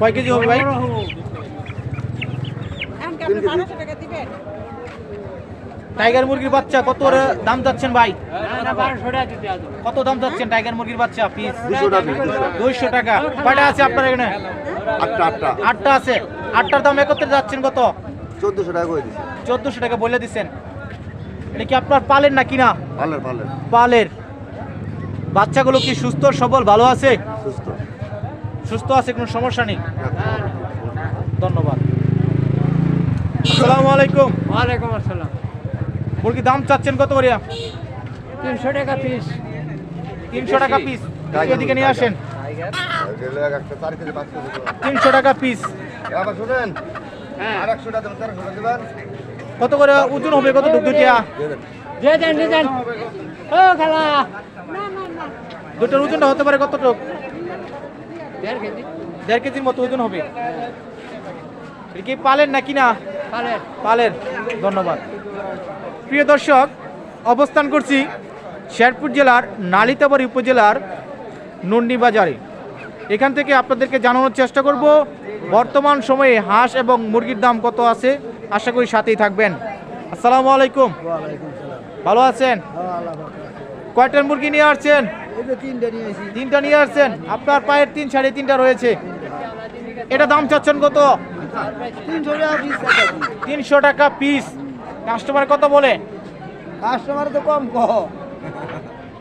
কয় কেজি হবে ভাই? টাইগার মুরগির বাচ্চা কত করে দাম যাচ্ছেন ভাই? কত দাম যাচ্ছেন টাইগার মুরগির বাচ্চা পিস? 200 টাকা। কয়টা আছে আপনার এখানে? আটটা আছে। আটটার দাম একত্রে যাচ্ছেন কত? 1400 টাকা করে দিছি। 1400 টাকা বলে দিচ্ছেন। এটা কি আপনার পালের না কিনা? পালের। পালের। বাচ্চাগুলো কি সুস্থ সবল ভালো আছে? সুস্থ। সুস্থ আছে, কোনো সমস্যা নেই। ধন্যবাদ। আসসালামু আলাইকুম। ওয়ালাইকুম আসসালাম। মুরগির দাম চাচ্ছেন কত করে? 300 টাকা পিস। 300 টাকা পিস। এদিকে নিয়ে আসেন। 300 টাকা পিস। আবার শুনেন, হ্যাঁ। 800 টাকা দেন, 400 টাকা দিবেন। কত করে ওজন হবে? কত দুটিয়া? যে দেন। ও খালা। দুটোর ওজনটা হতে পারে কতটুক? 1.5 কেজি। 1.5 কেজির মতো ওজন হবে। এটা কি পালের না কিনা? পালের। পালের। ধন্যবাদ। প্রিয় দর্শক, অবস্থান করছি শেরপুর জেলার নালিতাবাড়ী উপজেলার নন্ডি বাজারে। এখান থেকে আপনাদেরকে জানানোর চেষ্টা করব বর্তমান সময়ে হাঁস এবং মুরগির দাম কত আছে। আশা করি সাথেই থাকবেন। আসসালামু আলাইকুম। ভালো আছেন? কয়টার মুরগি নিয়ে আসছেন? তিনটা নিয়ে আসছেন। আপনার পায়ের 3 3.5টা রয়েছে। এটা দাম চাচ্ছেন কত? 300 টাকা পিস। কাস্টমার কত বলে? কাস্টমার তো কম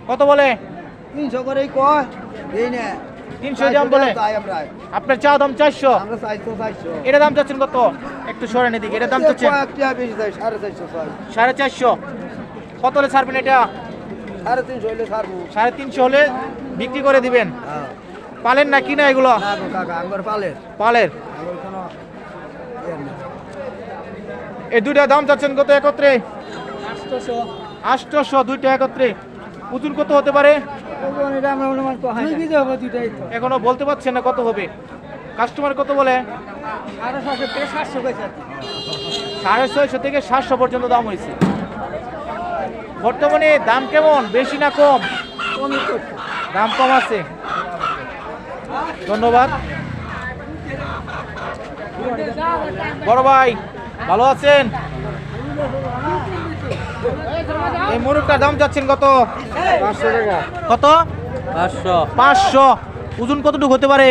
কত বলে? 300 করেই কয় এই না 300 দাম বলে। আপনার চা দাম 400। আমরা 400 এটা দাম চাচ্ছেন কত? একটু সরেন এদিকে। এটা দাম চাচ্ছেন কয়েকটা বেশি যায় 450 450। কত হলে ছাড়বেন এটা? 350 হইলে ছাড়বো। 350 হলে বিক্রি করে দিবেন। হ্যাঁ পালেন না কিনা এগুলো? না গো কাকা আমার পালের পালের। আমার কোনো এই দুইটা দাম চাচ্ছেন কত একত্রে? 800 800 দুইটা একত্রে। ওজন কত হতে পারে? কোন এটা আমরা অনুমান কো হয় কি হবে দুইটাই তো এখনো বলতে পারছেন না কত হবে। কাস্টমার কত বলে? 800 থেকে 700 কইছে 650 থেকে 700 পর্যন্ত দাম হয়েছে। বর্তমানে দাম কেমন? বেশি না কম? কমই করছে দাম কম আছে। ধন্যবাদ। বড় ভাই ভালো আছেন? এই মুরগটার দাম যাচ্ছেন কত? 500 টাকা কত? 500। ওজন কতটুকু হতে পারে?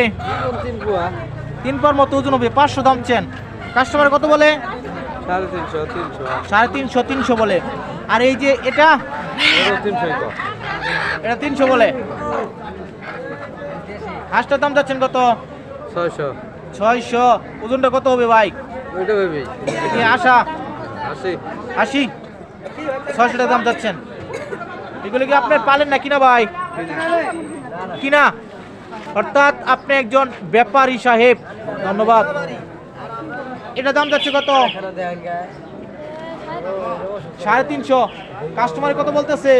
3 পার মতো ওজন হবে। 500 দাম চেন। কাস্টমার কত বলে? 350 300 বলে। আর এই যে এটা 300 বলে। হাঁসটার দাম যাচ্ছেন কত? 600। ওজনটা কত হবে ভাই? কি আশা? 80। 600 টাকা দাম যাচ্ছেন। এগুলো কি আপনার পালেন না কিনা ভাই? কিনা। অর্থাৎ আপনি একজন ব্যাপারী সাহেব। ধন্যবাদ। এটা দাম যাচ্ছে কত? 350। কাস্টমার কত বলতেছে?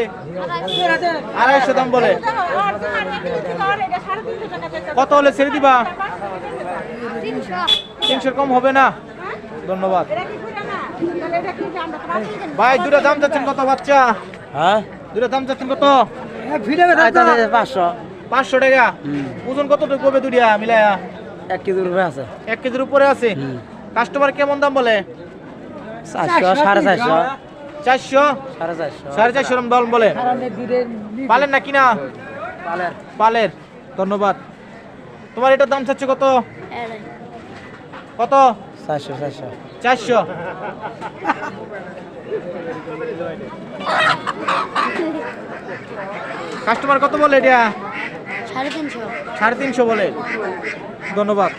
250 দাম বলে। কত হলে ছেড়ে দিবা? 300 কম হবে না? ধন্যবাদ ভাই। দুটা দাম যাচ্ছেন কত বাচ্চা? হ্যাঁ দুটা দাম যাচ্ছেন কত? ভিডিও 500 টাকা। ওজন কতটুকু হবে দুটিয়া মিলায়া? 1 কেজির উপরে আছে 1 কেজির উপরে আছে। কাস্টমার কেমন দাম বলে? 400 450 400 450 দাম বলে। পালেন না কিনা? পালের। ধন্যবাদ। তোমার এটার দাম চাচ্ছে কত? কত? 400। কাস্টমার কত বলে এটা? 350 বলে। ধন্যবাদ।